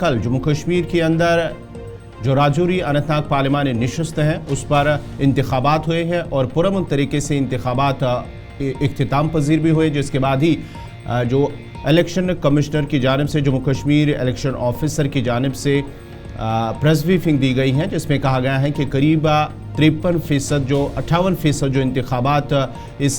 कल जम्मू कश्मीर के अंदर जो राजौरी अनंतनाग पार्लिमानी नशस्त है उस पर इंतखाबात हुए हैं और पुरअमन तरीके से इंतखाबात इख्तिताम पजीर भी हुए, जिसके बाद ही जो इलेक्शन कमिश्नर की जानिब से जम्मू कश्मीर इलेक्शन ऑफिसर की जानिब से प्रेस ब्रीफिंग दी गई है, जिसमें कहा गया है कि करीब 53% जो 58% जो इंतखाबात इस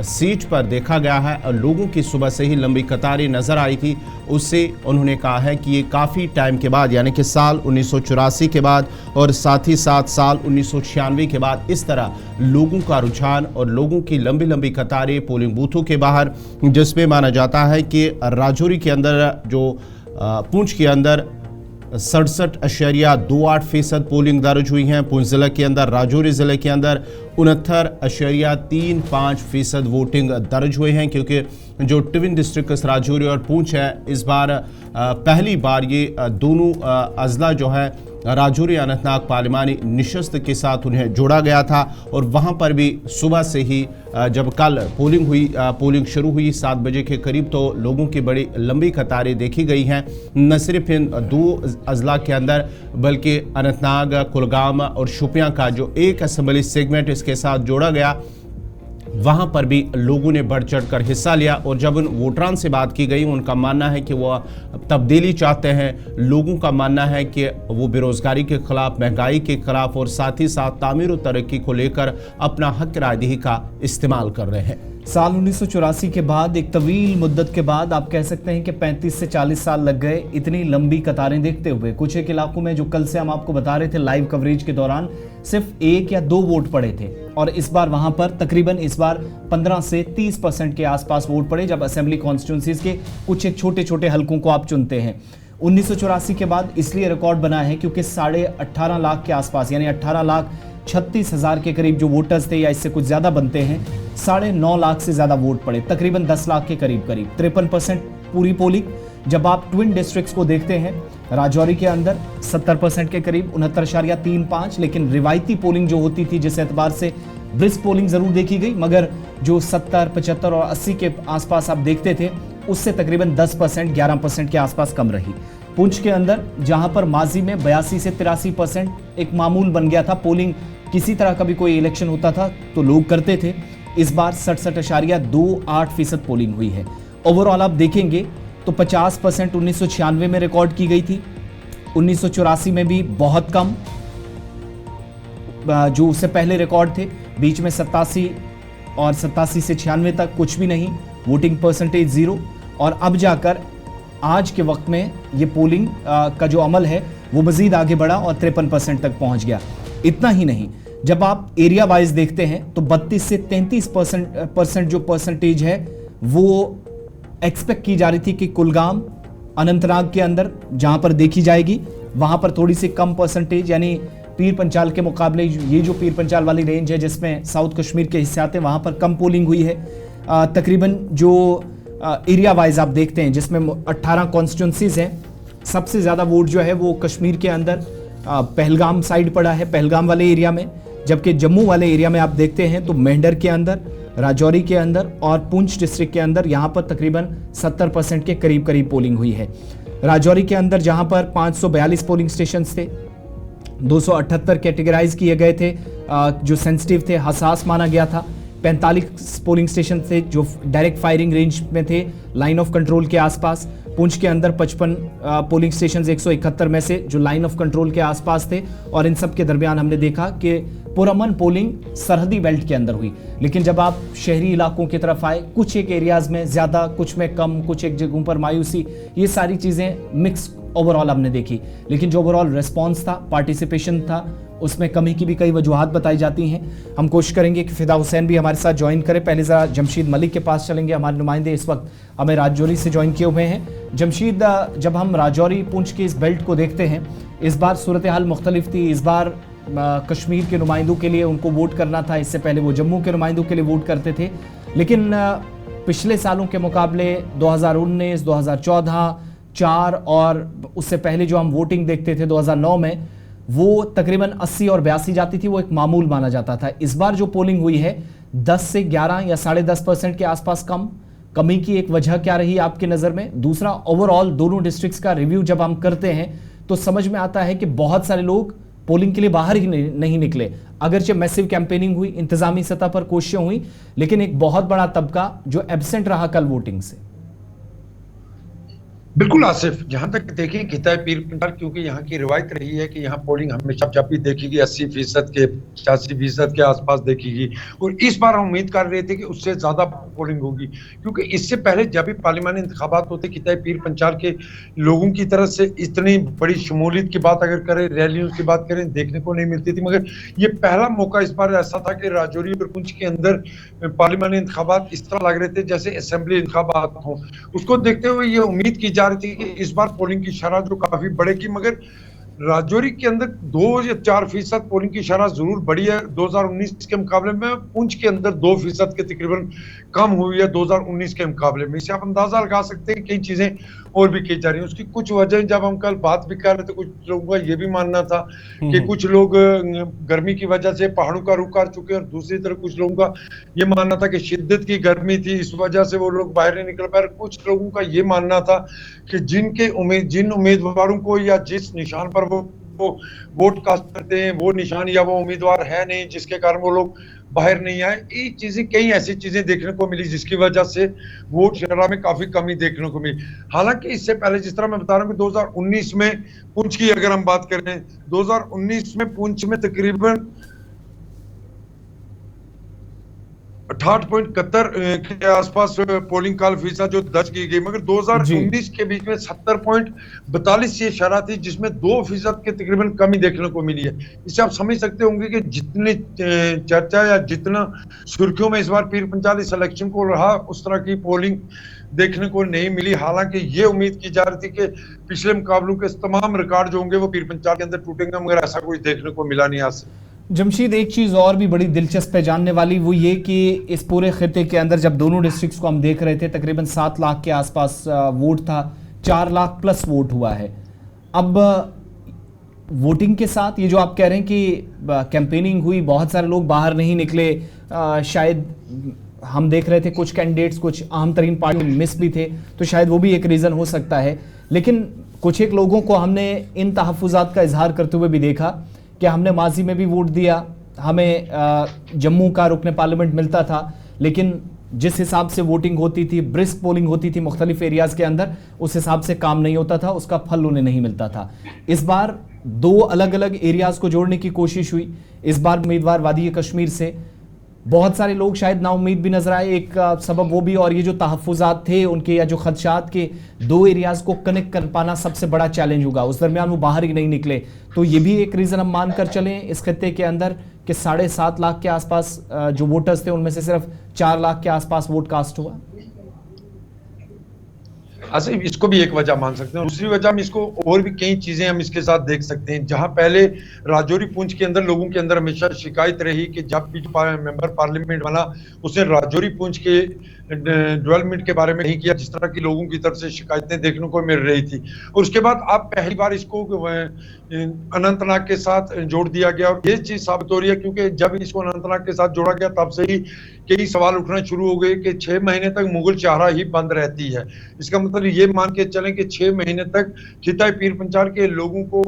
सीट पर देखा गया है और लोगों की सुबह से ही लंबी कतारें नज़र आई थी। उससे उन्होंने कहा है कि ये काफ़ी टाइम के बाद यानी कि साल 1984 के बाद और साथ ही साथ साल 1996 के बाद इस तरह लोगों का रुझान और लोगों की लंबी लंबी कतारें पोलिंग बूथों के बाहर, जिसमें माना जाता है कि राजौरी के अंदर जो पुंछ के अंदर 67.28% पोलिंग दर्ज हुई हैं। पुंछ ज़िले के अंदर राजौरी ज़िले के अंदर 69.35% वोटिंग दर्ज हुए हैं, क्योंकि जो ट्विन डिस्ट्रिक्ट राजौरी और पुंछ है इस बार पहली बार ये दोनों अजला जो है राजौरी अनंतनाग पार्लिमानी नशस्त के साथ उन्हें जोड़ा गया था। और वहाँ पर भी सुबह से ही जब कल पोलिंग शुरू हुई 7 बजे के करीब, तो लोगों की बड़ी लंबी कतारें देखी गई हैं, न सिर्फ इन 2 अजला के अंदर बल्कि अनंतनाग, कुलगाम और शोपियां का जो एक असेंबली सेगमेंट इसके साथ जोड़ा गया, वहाँ पर भी लोगों ने बढ़ चढ़ कर हिस्सा लिया। और जब उन वोटरान से बात की गई, उनका मानना है कि वो तब्दीली चाहते हैं। लोगों का मानना है कि वो बेरोज़गारी के ख़िलाफ़, महंगाई के ख़िलाफ़ और साथ ही साथ तामीर और तरक्की को लेकर अपना हक रायदही का इस्तेमाल कर रहे हैं। साल 1984 के बाद एक तवील मुद्दत के बाद आप कह सकते हैं कि 35 से 40 साल लग गए इतनी लंबी कतारें देखते हुए। कुछ एक इलाकों में जो कल से हम आपको बता रहे थे लाइव कवरेज के दौरान, सिर्फ 1 या 2 वोट पड़े थे और इस बार वहां पर तकरीबन इस बार 15 से 30% के आसपास वोट पड़े, जब असेंबली कॉन्स्टिट्यूंसीज के कुछ एक छोटे छोटे हलकों को आप चुनते हैं। 1984 के बाद इसलिए रिकॉर्ड बना है क्योंकि 18.5 लाख के आसपास यानी 18,36,000 के करीब जो वोटर्स थे या इससे कुछ ज्यादा बनते हैं, 9.5 लाख से ज्यादा वोट पड़े, तकरीबन 10 लाख के करीब 53% पूरी पोलिंग। जब आप ट्विन डिस्ट्रिक्ट्स को देखते हैं, राजौरी के अंदर 70% के करीब 69.35, लेकिन रिवायती पोलिंग जो होती थी जिस एतबार से ब्रिस्क पोलिंग जरूर देखी गई, मगर जो 70, 75 और 80 के आसपास आप देखते थे उससे तकरीबन 10%, 11% के आसपास कम रही। पुंछ के अंदर जहां पर माजी में 82 से 83% एक मामूल बन गया था, पोलिंग किसी तरह का भी कोई इलेक्शन होता था तो लोग करते थे, इस बार 67.28% पोलिंग हुई है। ओवरऑल आप देखेंगे तो 50% 1996 में रिकॉर्ड की गई थी, 1984 में भी बहुत कम, जो उससे पहले रिकॉर्ड थे बीच में 87 और 87 से 96 तक कुछ भी नहीं, वोटिंग परसेंटेज 0, और अब जाकर आज के वक्त में ये पोलिंग का जो अमल है वो मजीद आगे बढ़ा और 53% तक पहुंच गया। इतना ही नहीं, जब आप एरिया वाइज देखते हैं तो 32 से 33% जो परसेंटेज है वो एक्सपेक्ट की जा रही थी कि कुलगाम, अनंतनाग के अंदर जहां पर देखी जाएगी वहां पर थोड़ी सी कम परसेंटेज, यानी पीर पंचाल के मुकाबले ये जो पीर पंचाल वाली रेंज है जिसमें साउथ कश्मीर के हिस्से आते हैं वहां पर कम पोलिंग हुई है। तकरीबन जो एरिया वाइज आप देखते हैं जिसमें 18 कॉन्स्टिट्यूंसीज हैं, सबसे ज़्यादा वोट जो है वो कश्मीर के अंदर पहलगाम साइड पड़ा है, पहलगाम वाले एरिया में, जबकि जम्मू वाले एरिया में आप देखते हैं तो मेंढर के अंदर, राजौरी के अंदर और पुंछ डिस्ट्रिक्ट के अंदर यहाँ पर तकरीबन 70% के करीब करीब पोलिंग हुई है। राजौरी के अंदर जहाँ पर 542 पोलिंग स्टेशन थे, 278 कैटेगराइज किए गए थे जो सेंसिटिव थे, हसास माना गया था, 45 पोलिंग स्टेशन थे जो डायरेक्ट फायरिंग रेंज में थे, लाइन ऑफ कंट्रोल के आसपास। पुंछ के अंदर 55 पोलिंग स्टेशन 171 में से जो लाइन ऑफ कंट्रोल के आसपास थे, और इन सब के दरमियान हमने देखा कि पुरअमन पोलिंग सरहदी बेल्ट के अंदर हुई। लेकिन जब आप शहरी इलाकों की तरफ आए, कुछ एक एरियाज में ज़्यादा, कुछ में कम, कुछ एक जगहों पर मायूसी, ये सारी चीज़ें मिक्स ओवरऑल हमने देखी। लेकिन जो ओवरऑल रिस्पॉन्स था, पार्टिसिपेशन था, उसमें कमी की भी कई वजूहात बताई जाती हैं। हम कोशिश करेंगे कि फिदा हुसैन भी हमारे साथ ज्वाइन करें। पहले ज़रा जमशीद मलिक के पास चलेंगे, हमारे नुमाइंदे इस वक्त हमें राजौरी से ज्वाइन किए हुए हैं। जमशीद, जब हम राजौरी पुंछ के इस बेल्ट को देखते हैं, इस बार सूरत हाल मुख्तलिफ थी। इस बार कश्मीर के नुमाइंदों के लिए उनको वोट करना था, इससे पहले वो जम्मू के नुमाइंदों के लिए वोट करते थे। लेकिन पिछले सालों के मुकाबले 2019, 2014, 4 और उससे पहले जो हम वोटिंग देखते थे 2009 में, वो तकरीबन 80 और 82 जाती थी, वो एक मामूल माना जाता था। इस बार जो पोलिंग हुई है 10 से 11 या 10.5% के आसपास कम, कमी की एक वजह क्या रही आपकी नज़र में? दूसरा, ओवरऑल दोनों डिस्ट्रिक्ट्स का रिव्यू जब हम करते हैं तो समझ में आता है कि बहुत सारे लोग पोलिंग के लिए बाहर ही नहीं निकले। अगरचे मैसिव कैंपेनिंग हुई, इंतजामी सतह पर कोशिशें हुई, लेकिन एक बहुत बड़ा तबका जो एब्सेंट रहा कल वोटिंग से। बिल्कुल आसिफ, जहां तक देखें किताब पीर पंचाल, क्योंकि यहाँ की रिवायत रही है कि यहाँ पोलिंग हमेशा जब भी देखेगी 80% के 85% के आसपास देखेगी, और इस बार हम उम्मीद कर रहे थे कि उससे ज्यादा पोलिंग होगी, क्योंकि इससे पहले जब भी पार्लिमानी इंतखाबात होते किताब पीर पंचाल के लोगों की तरफ से इतनी बड़ी शमूलियत की बात अगर करें, रैलियों की बात करें, देखने को नहीं मिलती थी। मगर ये पहला मौका इस बार ऐसा था कि राजौरी और पुंछ के अंदर पार्लिमानी इंतखाबात इस तरह लग रहे थे जैसे असेंबली इंतखाबात हों। उसको देखते हुए ये उम्मीद की जा रही थी कि इस बार पोलिंग की शरह जो काफी बढ़ेगी, मगर राजौरी के अंदर 2 या 4% पोलिंग की शरह जरूर बढ़ी है 2019 के मुकाबले में। पुंछ के अंदर 2% के तकरीबन कम हुई है 2019 के मुकाबले में। इससे आप अंदाजा लगा सकते हैं कई चीजें और भी की जा रही हैं। उसकी कुछ वजह, जब हम कल बात भी कर रहे थे, कुछ लोगों का ये भी मानना था कि कुछ लोग गर्मी की वजह से पहाड़ों का रुख कर चुके हैं, और दूसरी तरफ कुछ लोगों का ये मानना था कि शिद्दत की गर्मी थी, इस वजह से वो लोग बाहर नहीं निकल पाए। कुछ लोगों का ये मानना था कि जिन उम्मीदवारों को या जिस निशान पर वो वोट कास्ट करते हैं वो निशान या वो उम्मीदवार है नहीं, जिसके कारण वो लोग बाहर नहीं आए। ये चीजें, कई ऐसी चीजें देखने को मिली जिसकी वजह से वोट शरह में काफी कमी देखने को मिली। हालांकि इससे पहले, जिस तरह मैं बता रहा हूं कि 2019 में पुंछ की अगर हम बात करें, 2019 में पुंछ में तकरीबन 68.71 के आसपास पोलिंग काल फीसद जो दर्ज की गई, मगर 2019 के बीच में 70.42 ये शरह थी, जिसमें 2% के तकरीबन कमी देखने को मिली है। इससे आप समझ सकते होंगे कि जितनी चर्चा या जितना सुर्खियों में इस बार पीर पंचाल इस इलेक्शन को रहा, उस तरह की पोलिंग देखने को नहीं मिली। हालांकि ये उम्मीद की जा रही थी कि पिछले मुकाबलों के तमाम रिकॉर्ड जो होंगे वो पीर पंचाल के अंदर टूटेंगे, मगर ऐसा कुछ देखने को मिला नहीं आज से। जमशीद, एक चीज़ और भी बड़ी दिलचस्प है जानने वाली, वो ये कि इस पूरे खिते के अंदर जब दोनों डिस्ट्रिक्ट्स को हम देख रहे थे, तकरीबन 7 लाख के आसपास वोट था, 4 लाख प्लस वोट हुआ है। अब वोटिंग के साथ ये जो आप कह रहे हैं कि कैंपेनिंग हुई, बहुत सारे लोग बाहर नहीं निकले, शायद हम देख रहे थे कुछ कैंडिडेट्स कुछ अहम तरीन पार्टी मिस भी थे, तो शायद वो भी एक रीज़न हो सकता है। लेकिन कुछ एक लोगों को हमने इन तहफ़्फ़ुज़ात का इजहार करते हुए भी देखा कि हमने माजी में भी वोट दिया, हमें जम्मू का रुकने पार्लियामेंट मिलता था, लेकिन जिस हिसाब से वोटिंग होती थी, ब्रिस्क पोलिंग होती थी मुख्तलिफ एरियाज़ के अंदर, उस हिसाब से काम नहीं होता था, उसका फल उन्हें नहीं मिलता था। इस बार 2 अलग अलग एरियाज़ को जोड़ने की कोशिश हुई। इस बार उम्मीदवार वादी कश्मीर से बहुत सारे लोग शायद नाउम्मीद भी नजर आए, एक सबब वो भी, और ये जो तहफ़्फ़ुज़ात थे उनके या जो खदशात के 2 एरियाज़ को कनेक्ट कर पाना सबसे बड़ा चैलेंज होगा, उस दरमियान वो बाहर ही नहीं निकले। तो ये भी एक रीज़न हम मान कर चलें इस खत्ते के अंदर कि 7.5 लाख के आसपास जो वोटर्स थे उनमें से सिर्फ 4 लाख के आसपास वोट कास्ट हुआ। अच्छा, इसको भी एक वजह मान सकते हैं। दूसरी वजह हम इसको और भी कई चीजें हम इसके साथ देख सकते हैं। जहां पहले राजौरी पुंछ के अंदर लोगों के अंदर हमेशा शिकायत रही कि जब भी मेंबर पार्लियामेंट बना उसने राजौरी पुंछ के डेवलपमेंट के बारे में नहीं किया, जिस तरह की लोगों की तरफ से शिकायतें देखने को मिल रही थी। और उसके बाद अब पहली बार इसको अनंतनाग के साथ जोड़ दिया गया, और ये चीज साबित हो रही है क्योंकि जब इसको अनंतनाग के साथ जोड़ा गया तब से ही कई सवाल उठना शुरू हो गए कि 6 महीने तक मुगल चारा ही बंद रहती है। इसका मतलब ये मान के चलें कि 6 महीने तक खिताई पीर पंचाल के लोगों को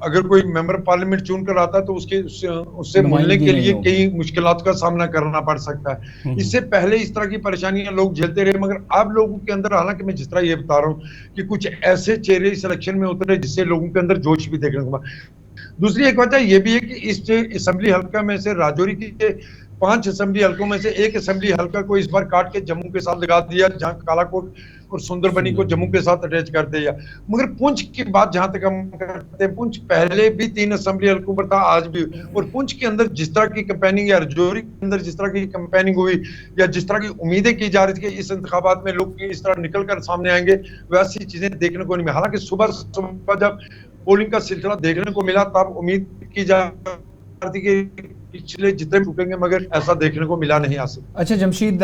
अगर कोई मेंबर पार्लियामेंट चुन कर आता है तो उससे मिलने के लिए कई मुश्किलात का सामना करना पड़ सकता है। इससे पहले इस तरह की परेशानियां लोग झेलते रहे, मगर अब लोगों के अंदर, हालांकि मैं जिस तरह ये बता रहा हूँ कि कुछ ऐसे चेहरे इस इलेक्शन में उतरे जिससे लोगों के अंदर जोश भी देखने को मिला। दूसरी एक वजह यह भी है कि इस असेंबली हल्का में से राजौरी की 5 असेंबली हल्कों में से एक असेंबली हल्का को इस बार काट के जम्मू के साथ लगा दिया, जहां कालाकोट और सुंदरबनी को जम्मू के साथ अटैच कर दिया। मगर पुंछ की बात जहां तक हम करते हैं, पुंछ पहले भी 3 असेंबली हल्कों पर था, आज भी। और पुंछ के अंदर जिस तरह की कैंपेनिंग या राजौरी के अंदर जिस तरह की कैंपेनिंग हुई या जिस तरह की उम्मीदें की जा रही थी कि इस इंतखाबात में लोग इस तरह निकल कर सामने आएंगे, वैसी चीजें देखने को नहीं मिली। हालांकि सुबह जब पोलिंग का सिलसिला देखने को मिला तब उम्मीद की जा रही थी कि पिछले जितने टूटेंगे, मगर ऐसा देखने को मिला नहीं। आज अच्छा जमशीद,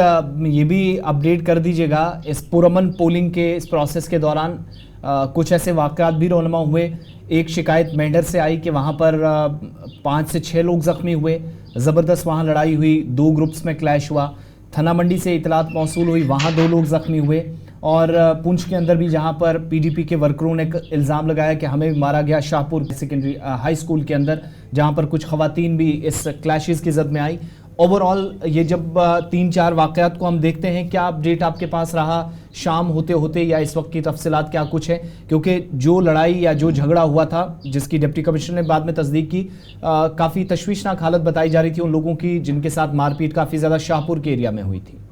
ये भी अपडेट कर दीजिएगा, इस पुरअमन पोलिंग के इस प्रोसेस के दौरान कुछ ऐसे वाक़यात भी रोनमा हुए। एक शिकायत मेंढर से आई कि वहाँ पर 5 से 6 लोग जख्मी हुए, ज़बरदस्त वहाँ लड़ाई हुई, 2 ग्रुप्स में क्लैश हुआ। थना मंडी से इतलात मौसूल हुई, वहाँ 2 लोग जख्मी हुए। और पुंछ के अंदर भी जहाँ पर पीडीपी के वर्करों ने इल्ज़ाम लगाया कि हमें भी मारा गया शाहपुर सेकेंडरी हाई स्कूल के अंदर, जहाँ पर कुछ खवातीन भी इस क्लैशेस की जद में आई। ओवरऑल ये जब 3-4 वाक़यात को हम देखते हैं, क्या अपडेट आपके पास रहा शाम होते होते, या इस वक्त की तफसीलात क्या कुछ है? क्योंकि जो लड़ाई या जो झगड़ा हुआ था, जिसकी डिप्टी कमिश्नर ने बाद में तस्दीक की, काफ़ी तशवीशनाक हालत बताई जा रही थी उन लोगों की जिनके साथ मारपीट काफ़ी ज़्यादा शाहपुर के एरिया में हुई थी।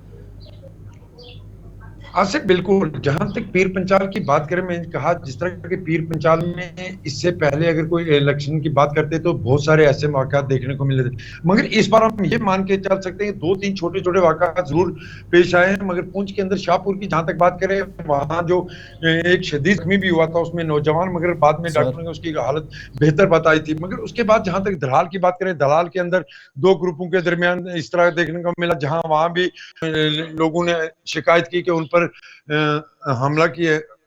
आसिफ, बिल्कुल, जहां तक पीर पंचाल की बात करें, मैंने कहा जिस तरह के पीर पंचाल में इससे पहले अगर कोई इलेक्शन की बात करते तो बहुत सारे ऐसे वाक़यात देखने को मिले थे, मगर इस बार हम ये मान के चल सकते हैं 2-3 छोटे-छोटे वाक़यात जरूर पेश आए हैं। मगर पुंछ के अंदर शाहपुर की जहां तक बात करें, वहां जो एक शदीद जख्मी भी हुआ था उसमें नौजवान, मगर बाद में डॉक्टरों ने उसकी हालत बेहतर बताई थी। मगर उसके बाद जहां तक दलाल की बात करें, दलाल के अंदर 2 ग्रुपों के दरमियान इस तरह देखने को मिला, जहां वहां भी लोगों ने शिकायत की कि उन पर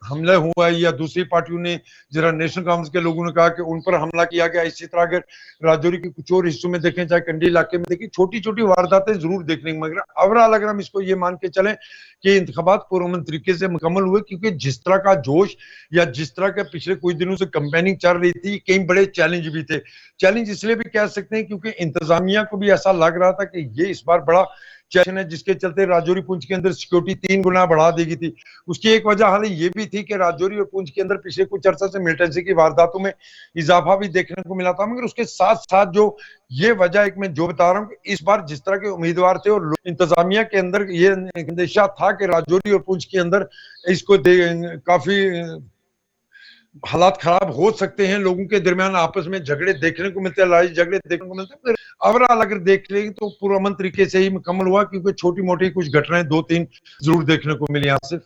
हमला हुआ है, या दूसरी पार्टियों ने, जरा नेशनल कांफ्रेंस के लोगों ने कहा कि उन पर हमला किया गया। इसी तरह अगर राजौरी के कुछ और हिस्सों में देखें, चाहे कंडी इलाके में देखें, छोटी छोटी वारदातें जरूर देखने को, मगर ओवरऑल अगर हम इसको ये मान के चलें कि इंतखाबात पुरअमन तरीके से मुकम्मल हुए, क्योंकि जिस तरह का जोश या जिस तरह के पिछले कुछ दिनों से कैंपेनिंग चल रही थी, कई बड़े चैलेंज भी थे। चैलेंज इसलिए भी कह सकते हैं क्योंकि इंतजामिया को भी ऐसा लग रहा था कि ये इस बार बड़ा चैलेंज है, जिसके चलते राजौरी पुंछ के अंदर सिक्योरिटी 3 गुना बढ़ा दी गई थी। उसकी एक वजह हाल ये भी थी कि राजौरी और पुंछ के अंदर पिछले कुछ अरसा से मिलिटेंसी की वारदातों में इजाफा भी देखने को मिला था। मगर उसके साथ साथ जो ये वजह एक मैं जो बता रहा हूँ, इस बार जिस तरह के उम्मीदवार थे और इंतजामिया के अंदर ये अंदेशा था कि राजौरी और पुंछ के अंदर इसको काफी हालात खराब हो सकते हैं, लोगों के दरमियान आपस में झगड़े देखने को मिलते हैं, लड़ाई झगड़े देखने को मिलते हैं। ओवरऑल अगर देख लेंगे तो पुरअमन तरीके से ही मुकम्मल हुआ, क्योंकि छोटी मोटी कुछ घटनाएं 2-3 जरूर देखने को मिली। आसिफ,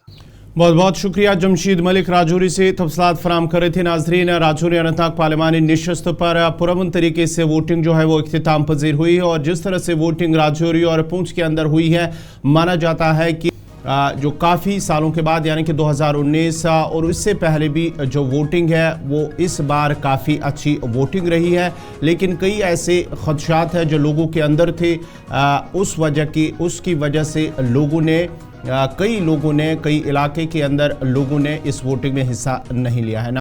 बहुत बहुत शुक्रिया जमशीद मलिक राजौरी से तफसीलात फराम कर रहे थे। नाजरीन, राजौरी अनंतनाग पार्लिमानी नशस्त पर पुरअमन तरीके से वोटिंग जो है वो इख्तिताम पजीर हुई, और जिस तरह से वोटिंग राजौरी और पुंछ के अंदर हुई है, माना जाता है कि जो काफ़ी सालों के बाद, यानी कि 2019 और इससे पहले भी जो वोटिंग है वो इस बार काफ़ी अच्छी वोटिंग रही है। लेकिन कई ऐसे खदशात हैं जो लोगों के अंदर थे, उसकी वजह से कई इलाके के अंदर लोगों ने इस वोटिंग में हिस्सा नहीं लिया है।